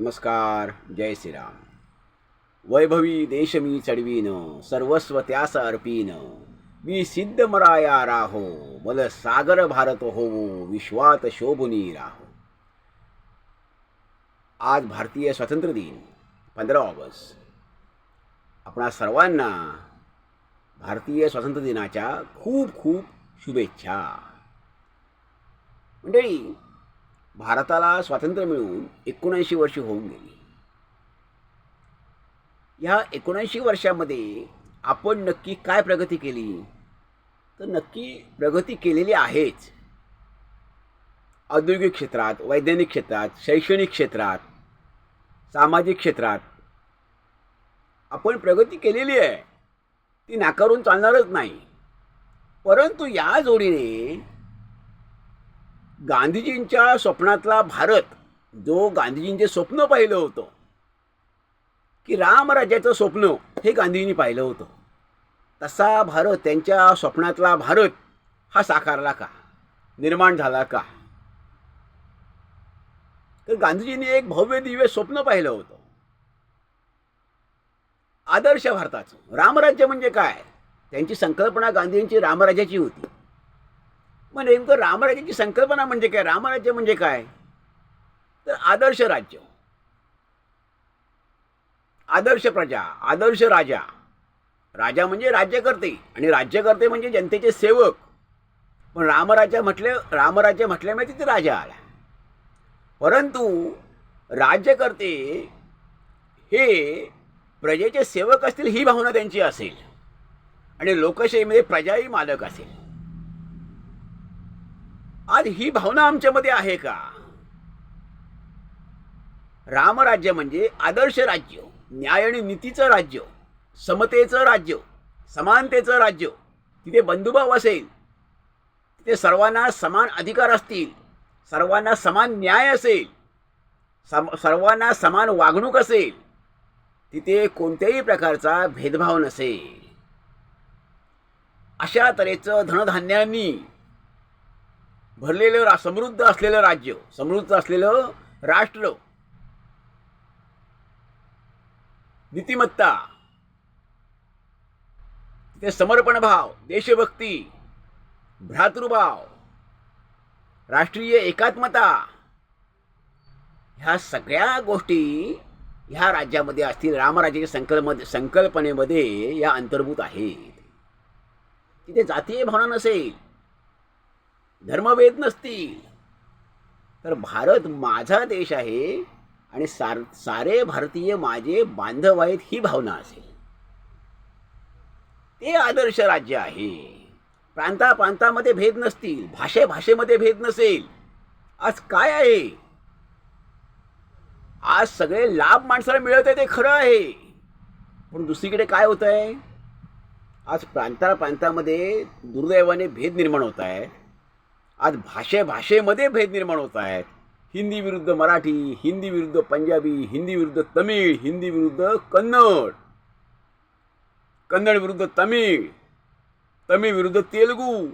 नमस्कार. जय श्रीराम. वैभवी देश मी चढवीन, सर्वस्व त्यास अर्पीन. मी सिद्ध मराया राहो, मल सागर भारत होवो, विश्वात शोभुनी राहो. आज भारतीय स्वातंत्र्य दिन 15 ऑगस्ट. आपणा सर्वांना भारतीय स्वातंत्र्य दिनाच्या खूप खूप शुभेच्छा. मंडळी, भारताला स्वातंत्र्य मिळून 79 वर्षे होऊन गेली. ह्या 79 वर्षामध्ये आपण नक्की काय प्रगती केली? तर नक्की प्रगती केलेली आहेच. औद्योगिक क्षेत्रात, वैज्ञानिक क्षेत्रात, शैक्षणिक क्षेत्रात, सामाजिक क्षेत्रात आपण प्रगती केलेली आहे, ती नाकारून चालणारच नाही. परंतु या जोडीने गांधीजींच्या स्वप्नातला भारत, जो गांधीजींचे स्वप्न पाहिलं होतं की रामराज्याचं स्वप्न, हे गांधीजींनी पाहिलं होतं, तसा भारत, त्यांच्या स्वप्नातला भारत हा साकारला का, निर्माण झाला का? तर गांधीजींनी एक भव्य दिव्य स्वप्न पाहिलं होतं आदर्श भारताचं. रामराज्य म्हणजे काय? त्यांची संकल्पना गांधींची रामराज्याची होती. मग नेमकं रामराज्याची संकल्पना म्हणजे काय, रामराज्य म्हणजे काय? तर आदर्श राज्य, आदर्श प्रजा, आदर्श राजा. राजा म्हणजे राज्यकर्ते आणि राज्यकर्ते म्हणजे जनतेचे सेवक. पण रामराज्य म्हटल्यामुळे तिथे राजा आला. परंतु राज्यकर्ते हे प्रजेचे सेवक असतील, ही भावना त्यांची असेल, आणि लोकशाहीमध्ये प्रजाही मालक असेल. आज ही भावना आमच्यामध्ये आहे का? रामराज्य म्हणजे आदर्श राज्य, न्याय आणि नीतीचं राज्य, समतेचं राज्य, समानतेचं राज्य. तिथे बंधुभाव असेल, तिथे सर्वांना समान अधिकार असतील, सर्वांना समान न्याय असेल, सर्वांना समान वागणूक असेल, तिथे कोणत्याही प्रकारचा भेदभाव नसेल. अशा तऱ्हेचं धनधान्यांनी भरलेलं समृद्ध असलेलं राज्य, समृद्ध असलेलं राष्ट्र, नीतिमत्ता, तिथे समर्पण भाव, देशभक्ती, भ्रातृभाव, राष्ट्रीय एकात्मता, ह्या सगळ्या गोष्टी ह्या राज्यामध्ये असतील. रामराज्याच्या संकल्पनेमध्ये या अंतर्भूत आहेत. तिथे जातीय भावना नसेल, धर्मभेद नसतील, तर भारत माझा देश आहे आणि सारे भारतीय माझे बांधव आहेत, ही भावना असेल. ते आदर्श राज्य आहे. प्रांतामध्ये भेद नसतील, भाषेमध्ये भेद नसेल. आज काय आहे? आज सगळे लाभ माणसाला मिळत आहे, ते खरं आहे. पण दुसरीकडे काय होत आहे? आज प्रांतामध्ये दुर्दैवाने भेद निर्माण होत आहे. आज भाषेमध्ये भेद निर्माण होत आहेत. हिंदी विरुद्ध मराठी, हिंदी विरुद्ध पंजाबी, हिंदी विरुद्ध तमिळ, हिंदी विरुद्ध कन्नड, कन्नड विरुद्ध तमिळ, तमिळ विरुद्ध तेलुगू,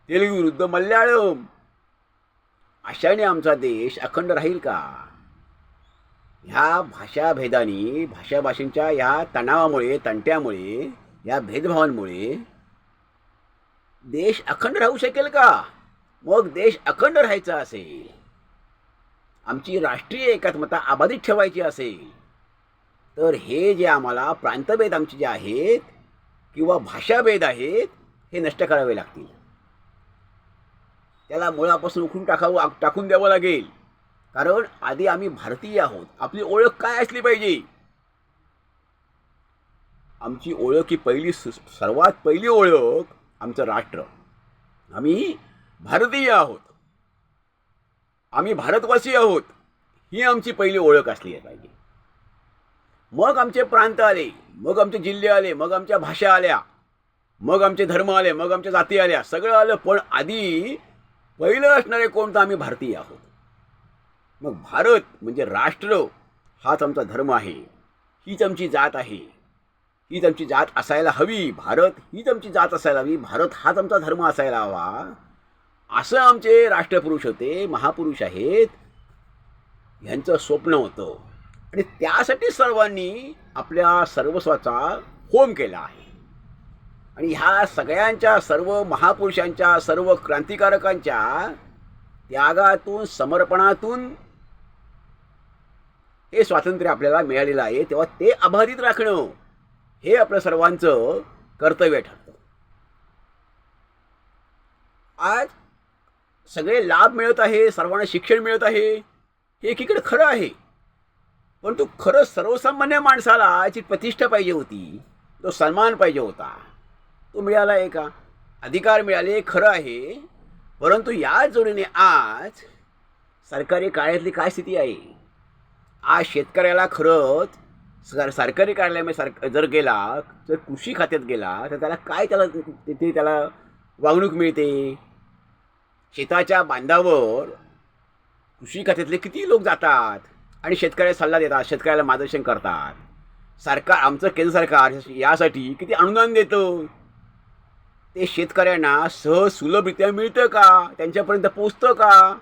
तेलुगू विरुद्ध मल्याळम. अशाने आमचा देश अखंड राहील का? ह्या भाषाभेदानी, भाषांच्या ह्या तणावामुळे, तंट्यामुळे, या भेदभावांमुळे देश अखंड राहू शकेल का? मग देश अखंड राहायचा असेल, आमची राष्ट्रीय एकात्मता अबाधित ठेवायची असेल, तर हे जे आम्हाला प्रांतभेद आमचे जे आहेत किंवा भाषाभेद आहेत, हे नष्ट करावे लागतील. त्याला मुळापासून उखडून टाकून द्यावं लागेल. कारण आधी आम्ही भारतीय आहोत. आपली ओळख काय असली पाहिजे? आमची ओळख ही सर्वात पहिली ओळख आमचं राष्ट्र. आम्ही भारतीय आहोत, आम्ही भारतवासी आहोत, ही आमची पहिली ओळख असली पाहिजे. मग आमचे प्रांत आले, मग आमचे जिल्हे आले, मग आमच्या भाषा आल्या, मग आमचे धर्म आले, मग आमच्या जाती आल्या, सगळं आलं. पण आधी पहिलं असणारे कोणतं? आम्ही भारतीय आहोत. मग भारत म्हणजे राष्ट्र, हाच आमचा धर्म आहे, हीच आमची जात आहे, हीच आमची जात असायला हवी. भारत हीच आमची जात असायला हवी, भारत हाच आमचा धर्म असायला हवा, असं आमचे राष्ट्रपुरुष होते, महापुरुष आहेत. ह्यांचं स्वप्न होतं. आणि त्यासाठी सर्वांनी आपल्या सर्वस्वाचा होम केला आहे. आणि ह्या सगळ्यांच्या, सर्व महापुरुषांच्या, सर्व क्रांतिकारकांच्या त्यागातून, समर्पणातून हे स्वातंत्र्य आपल्याला मिळालेलं आहे. तेव्हा ते अबाधित राखणं हे आपलं सर्वांचं कर्तव्य ठरतं. आज सगळे लाभ मिळत आहे, सर्वांना शिक्षण मिळत आहे, हे एकीकडे खरं आहे. परंतु खरं सर्वसामान्य माणसाला याची प्रतिष्ठा पाहिजे होती, तो सन्मान पाहिजे होता. तो मिळाला आहे का? अधिकार मिळाले, खरं आहे. परंतु या जोडीने आज सरकारी कार्यालयातली काय स्थिती आहे? आज शेतकऱ्याला खरंच सरकारी कार्यालयामध्ये जर गेला, जर कृषी खात्यात गेला, तर त्याला काय, तिथे त्याला वागणूक मिळते? शेताच्या बांधावर कृषी खात्यातले किती लोक जातात आणि शेतकऱ्याला सल्ला देतात, शेतकऱ्याला मार्गदर्शन करतात. सरकार, आमचं केंद्र सरकार यासाठी किती अनुदान देतं. ते शेतकऱ्यांना सहज सुलभरित्या मिळतं का? त्यांच्यापर्यंत पोचतं का?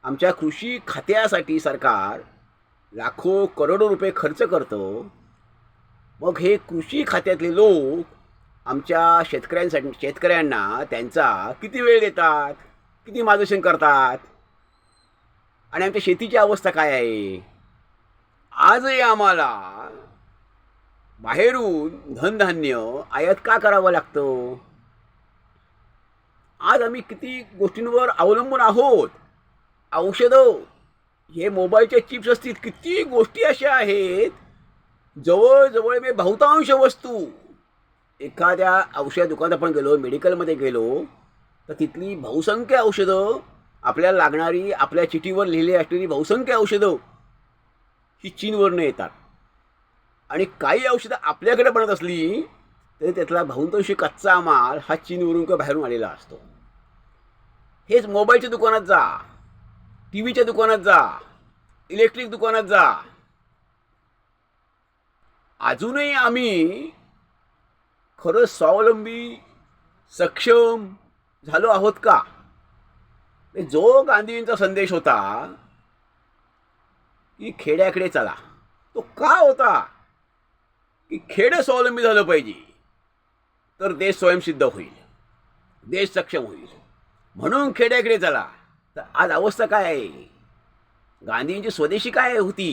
आमच्या कृषी खात्यासाठी सरकार लाखो करोडो रुपये खर्च करतं. मग हे कृषी खात्यातले लोक आमच्या शेतकऱ्यांना त्यांचा किती वेळ देतात, किती मार्गदर्शन करतात? आणि आमच्या शेतीची अवस्था काय आहे? आजही आम्हाला बाहेरून धनधान्य आयात का करावं लागतं? आज आम्ही किती गोष्टींवर अवलंबून आहोत. औषधं, हे मोबाईलचे चिप्स असतील, किती गोष्टी अशा आहेत. जवळजवळ मी बहुतांश वस्तू, एखाद्या औषध दुकानात आपण गेलो, मेडिकलमध्ये गेलो, तर तिथली बहुसंख्य औषधं, आपल्याला लागणारी, आपल्या चिठीवर लिहिली असलेली बहुसंख्य औषधं ही चीनवरनं येतात. आणि काही औषधं आपल्याकडे बनत असली तरी त्यातला बहुतांश कच्चा माल हा चीनवरून किंवा बाहेरून आलेला असतो. हेच मोबाईलच्या दुकानात जा, टी व्हीच्या दुकानात जा, इलेक्ट्रिक दुकानात जा, अजूनही आम्ही खरंच स्वावलंबी, सक्षम झालो आहोत का? जो गांधीजींचा संदेश होता की खेड्याकडे चला, तो का होता? की खेडं स्वावलंबी झालं पाहिजे, तर देश स्वयंसिद्ध होईल, देश सक्षम होईल. म्हणून खेड्याकडे चला. तर आज अवस्था काय आहे? गांधींची स्वदेशी काय होती?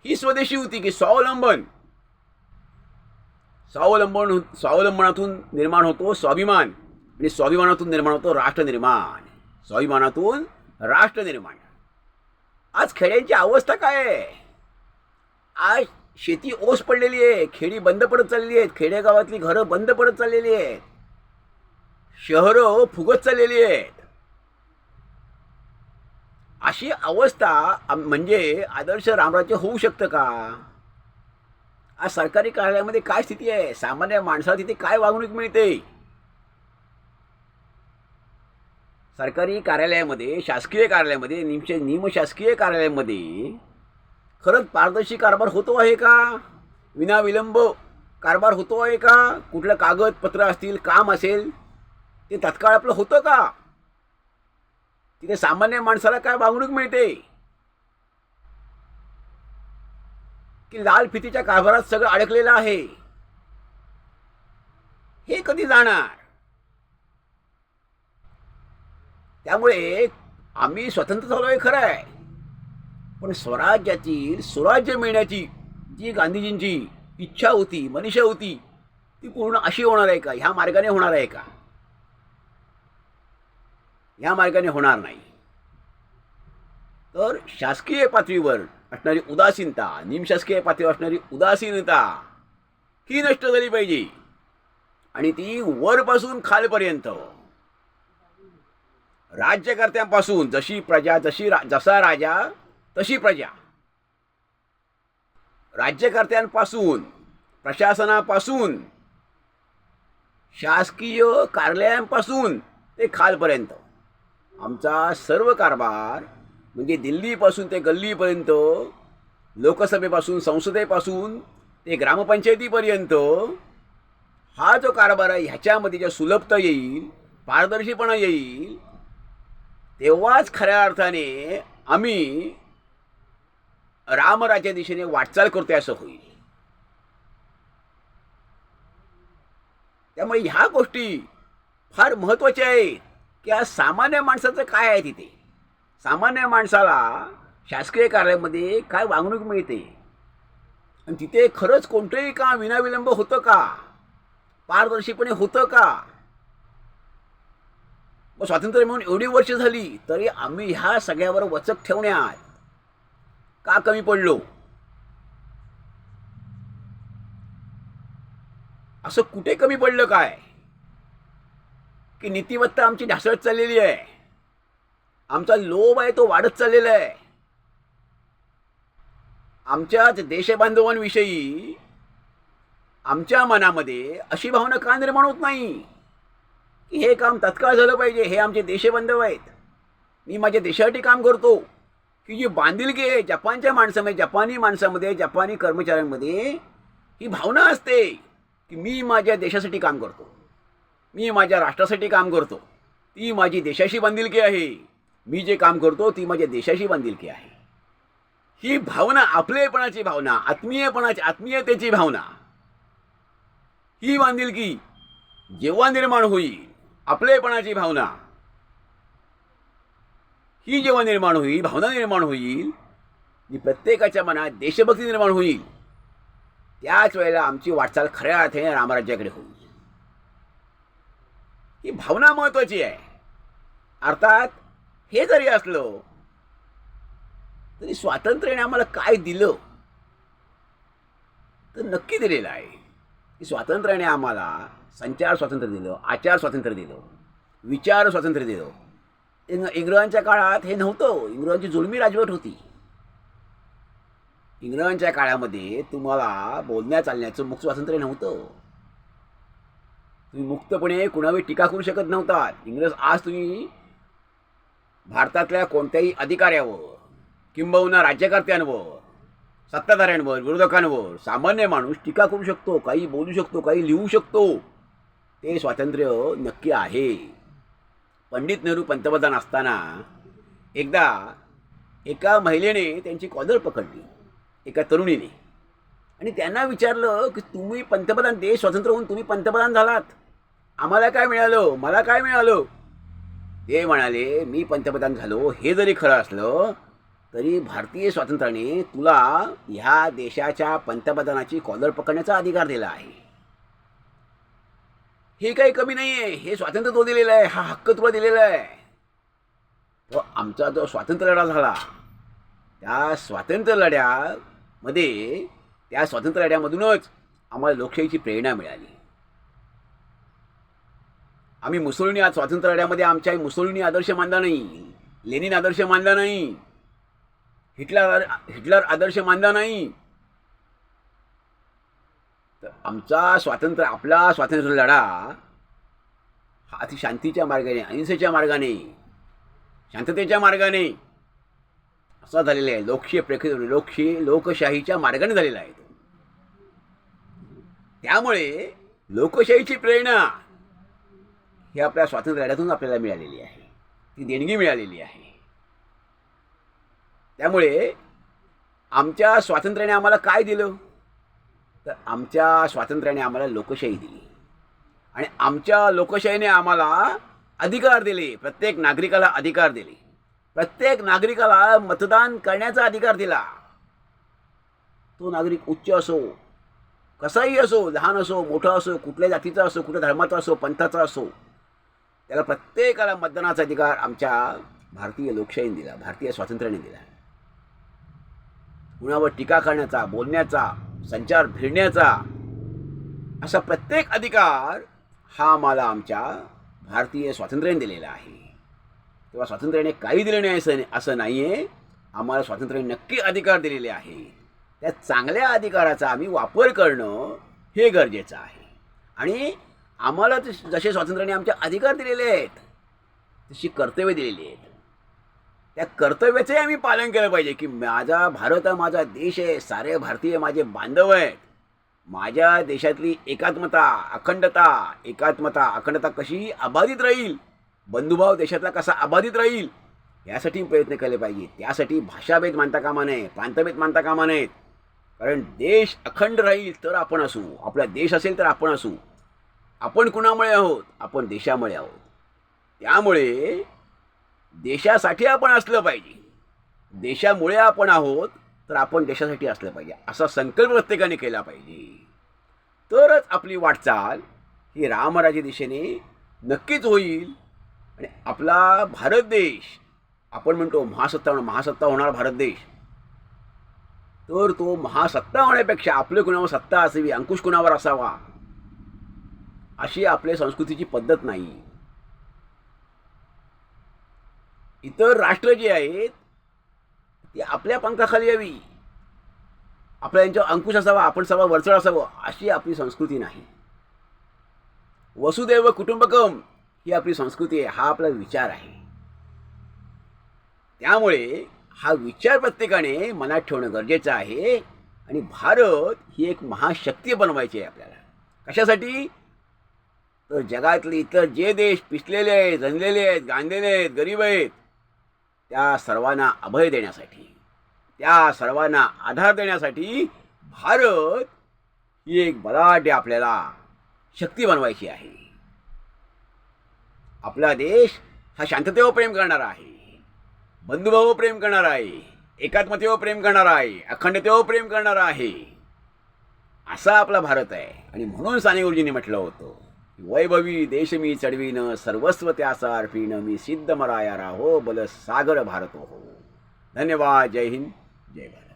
ही स्वदेशी होती की स्वावलंबनातून निर्माण होतो स्वाभिमान, आणि स्वाभिमानातून निर्माण होतो राष्ट्रनिर्माण, स्वाभिमानातून राष्ट्रनिर्माण. आज खेड्यांची अवस्था काय आहे? आज शेती ओस पडलेली आहे, खेडी बंद पडत चाललेली आहेत, खेडेगावातली घरं बंद पडत चाललेली आहेत, शहरं फुगत चाललेली आहेत. अशी अवस्था म्हणजे आदर्श रामराज्य होऊ शकतं का? आज सरकारी कार्यालयामध्ये काय स्थिती आहे? सामान्य माणसाला तिथे काय वागणूक मिळते? सरकारी कार्यालयामध्ये, शासकीय कार्यालयामध्ये, निमशासकीय कार्यालयामध्ये खरंच पारदर्शी कारभार होतो आहे का? विनाविलंब कारभार होतो आहे का? कुठलं कागदपत्र असतील, काम असेल, ते तत्काळ आपलं होतं का? तिथे सामान्य माणसाला काय वागणूक मिळते? की लाल फितीच्या कारभारात सगळं अडकलेलं आहे? हे कधी जाणार? त्यामुळे आम्ही स्वतंत्र झालो आहे खरं आहे, पण स्वराज्य मिळण्याची जी गांधीजींची इच्छा होती, मनीषा होती, ती पूर्ण अशी होणार आहे का? ह्या मार्गाने होणार आहे का? ह्या मार्गाने होणार नाही. तर शासकीय पातळीवर असणारी उदासीनता, निमशासकीय पातळीवर असणारी उदासीनता ही नष्ट झाली पाहिजे. आणि ती वरपासून खालपर्यंत, राज्यकर्त्यांपासून, जसा राजा तशी प्रजा, राज्यकर्त्यांपासून, प्रशासनापासून, शासकीय कार्यालयांपासून ते खालपर्यंत आमचा सर्व कारभार, म्हणजे दिल्लीपासून ते गल्लीपर्यंत, लोकसभेपासून, संसदेपासून ते ग्रामपंचायतीपर्यंत, हा जो कारभार आहे ह्याच्यामध्ये ज्या सुलभता येईल, पारदर्शीपणा येईल, तेव्हाच खऱ्या अर्थाने आम्ही रामराज्या दिशेने वाटचाल करतोय असं होईल. त्यामुळे ह्या गोष्टी फार महत्त्वाच्या आहेत की आज सामान्य माणसाचं काय आहे तिथे. सामान्य माणसाला शासकीय कार्यालयामध्ये काय वागणूक मिळते आणि तिथे खरंच कोणतंही काम विनाविलंब होतं का, पारदर्शीपणे होतं का. मग स्वातंत्र्य मिळून एवढी वर्ष झाली तरी आम्ही ह्या सगळ्यावर वचक ठेवण्यात का कमी पडलो. असं कुठे कमी पडलं काय की नीतिमत्ता आमची ढासळत चाललेली आहे. आमचा लोभ आहे तो वाढत चाललेला आहे. आमच्याच देशबांधवांविषयी आमच्या मनामध्ये अशी भावना का निर्माण होत नाही की हे काम तत्काळ झालं पाहिजे, हे आमचे देशबांधव आहेत, मी माझ्या देशासाठी काम करतो. की जी बांधिलकी आहे जपानच्या माणसामध्ये, जपानी माणसामध्ये, जपानी कर्मचाऱ्यांमध्ये ही भावना असते की मी माझ्या देशासाठी काम करतो, मी माझ्या राष्ट्रासाठी काम करतो, ती माझी देशाशी बांधिलकी आहे. मी जे काम करतो ती माझ्या देशाशी बांधिलकी आहे. ही भावना, आपलेपणाची भावना, आत्मीयतेची भावना, ही बांधिलकी जेव्हा निर्माण होईल, आपलेपणाची भावना ही जेव्हा निर्माण होईल, भावना निर्माण होईल, प्रत्येकाच्या मनात देशभक्ती निर्माण होईल, त्याच वेळेला आमची वाटचाल खऱ्या अर्थाने रामराज्याकडे होईल. ही भावना महत्त्वाची आहे. अर्थात हे जरी असलं तरी स्वातंत्र्याने आम्हाला काय दिलं तर नक्की दिलेलं आहे की स्वातंत्र्याने आम्हाला संचार स्वातंत्र्य दिलं, आचार स्वातंत्र्य दिलं, विचार स्वातंत्र्य दिलं. इंग्रजांच्या काळात हे नव्हतं. इंग्रजांची जुलमी राजवट होती. इंग्रजांच्या काळामध्ये तुम्हाला बोलण्या चालण्याचं मुक्त स्वातंत्र्य नव्हतं. तुम्ही मुक्तपणे कुणावर टीका करू शकत नव्हता. इंग्रज आज तुम्ही भारतातल्या कोणत्याही अधिकाऱ्यावर किंबहुना राज्यकर्त्यांवर, सत्ताधाऱ्यांवर, विरोधकांवर सामान्य माणूस टीका करू शकतो, काही बोलू शकतो, काही लिहू शकतो. ते स्वातंत्र्य नक्की आहे. पंडित नेहरू पंतप्रधान असताना एकदा एका महिलेने त्यांची कॉलर पकडली, एका तरुणीने, आणि त्यांना विचारलं की तुम्ही पंतप्रधान, देश स्वतंत्र होऊन तुम्ही पंतप्रधान झालात, आम्हाला काय मिळालं, मला काय मिळालं. ते म्हणाले मी पंतप्रधान झालो हे जरी खरं असलं तरी भारतीय स्वातंत्र्याने तुला ह्या देशाच्या पंतप्रधानाची कॉलर पकडण्याचा अधिकार दिला आहे. हे काही कमी नाही आहे, हे स्वातंत्र्य तो दिलेलं आहे, हा हक्क तुला दिलेला आहे. तो आमचा जो स्वातंत्र्य लढा झाला त्या स्वातंत्र्य लढ्यामध्ये, त्या स्वातंत्र्य लढ्यामधूनच आम्हाला लोकशाहीची प्रेरणा मिळाली. आम्ही मुसोलिनी आज स्वातंत्र्य लढ्यामध्ये आमच्या मुसोलिनी आदर्श मानला नाही, लेनिन आदर्श मानला नाही, हिटलर आदर्श मानला नाही. तर आमचा स्वातंत्र्य, आपला स्वातंत्र्य लढा हा अति शांतीच्या मार्गाने, अहिंसेच्या मार्गाने, शांततेच्या मार्गाने असा झालेला आहे. लोकशाहीच्या मार्गाने झालेला आहे. त्यामुळे लोकशाहीची प्रेरणा ही आपल्या स्वातंत्र्य लढ्यातून आपल्याला मिळालेली आहे, ती देणगी मिळालेली आहे. त्यामुळे आमच्या स्वातंत्र्याने आम्हाला काय दिलं तर आमच्या स्वातंत्र्याने आम्हाला लोकशाही दिली आणि आमच्या लोकशाहीने आम्हाला अधिकार दिले. प्रत्येक नागरिकाला अधिकार दिले. प्रत्येक नागरिकाला मतदान करण्याचा अधिकार दिला. तो नागरिक उच्च असो, कसाही असो, लहान असो, मोठा असो, कुठल्या जातीचा असो, कुठल्या धर्माचा असो, पंथाचा असो, त्याला प्रत्येकाला मतदानाचा अधिकार आमच्या भारतीय लोकशाहीने दिला, भारतीय स्वातंत्र्याने दिला. कुणावर टीका करण्याचा, बोलण्याचा, संचार फिरण्याचा असा प्रत्येक अधिकार हा आम्हाला आमच्या भारतीय स्वातंत्र्याने दिलेला आहे. तेव्हा स्वातंत्र्याने काही दिलं नाही असं नाही आहे. आम्हाला स्वातंत्र्याने नक्की अधिकार दिलेले आहे. त्या चांगल्या अधिकाराचा आम्ही वापर करणं हे गरजेचं आहे. आणि आम्हाला जसे स्वातंत्र्याने आमचे अधिकार दिलेले आहेत तशी कर्तव्य दिलेली आहेत. त्या कर्तव्याचंही आम्ही पालन केलं पाहिजे की माझा भारत हा माझा देश आहे, सारे भारतीय माझे बांधव आहेत. माझ्या देशातली अखंडता कशी अबाधित राहील, बंधुभाव देशातला कसा अबाधित राहील यासाठी प्रयत्न केले पाहिजे. त्यासाठी भाषाभेद मानता कामा नये, प्रांतभेद मानता कामा नयेत. कारण देश अखंड राहील तर आपण असू, आपला देश असेल तर आपण असू. आपण कुणामुळे आहोत? आपण देशामुळे आहोत. त्यामुळे देशासाठी आपण असलं पाहिजे. देशामुळे आपण आहोत तर आपण देशासाठी असलं पाहिजे, असा संकल्प प्रत्येकाने केला पाहिजे. तरच आपली वाटचाल ही रामराज्य दिशेने नक्कीच होईल. आणि आपला भारत देश, आपण म्हणतो महासत्ता होणार भारत देश, तर तो महासत्ता होण्यापेक्षा आपले कुणावर सत्ता असावी, अंकुश कुणावर असावा, अशी आपल्या संस्कृतीची पद्धत नाही. इतर राष्ट्र जी आहेत ती आपल्या पंखाखाली यावी, आपल्या यांच्यावर अंकुश असावा, आपण सर्व वरचढ असावं, अशी आपली संस्कृती नाही. वसुदैव कुटुंबकम ही आपली संस्कृती आहे, हा आपला विचार आहे. त्यामुळे हा विचार प्रत्येकाने मनात ठेवणं गरजेचं आहे. आणि भारत ही एक महाशक्ती बनवायची आहे आपल्याला. कशासाठी? तर जगातले इतर जे देश पिचलेले आहेत, जनलेले आहेत, गांधलेले आहेत, गरीब आहेत, त्या सर्वांना अभय देण्यासाठी, त्या सर्वांना आधार देण्यासाठी भारत ही एक बलाढ्य आपल्याला शक्ती बनवायची आहे. आपला देश हा शांततेवर प्रेम करणारा आहे, बंधुभावावर प्रेम करणारा आहे, एकात्मतेवर प्रेम करणारा आहे, अखंडतेवर प्रेम करणारा आहे, असा आपला भारत आहे. आणि म्हणून साने गुरुजींनी म्हटलं होतं, वैभवी देश मी चढवीन, सर्वस्व त्याचा अर्पीन, मी सिद्ध मराया राहो, बल सागर भारत हो. धन्यवाद. जय हिंद, जय भारत.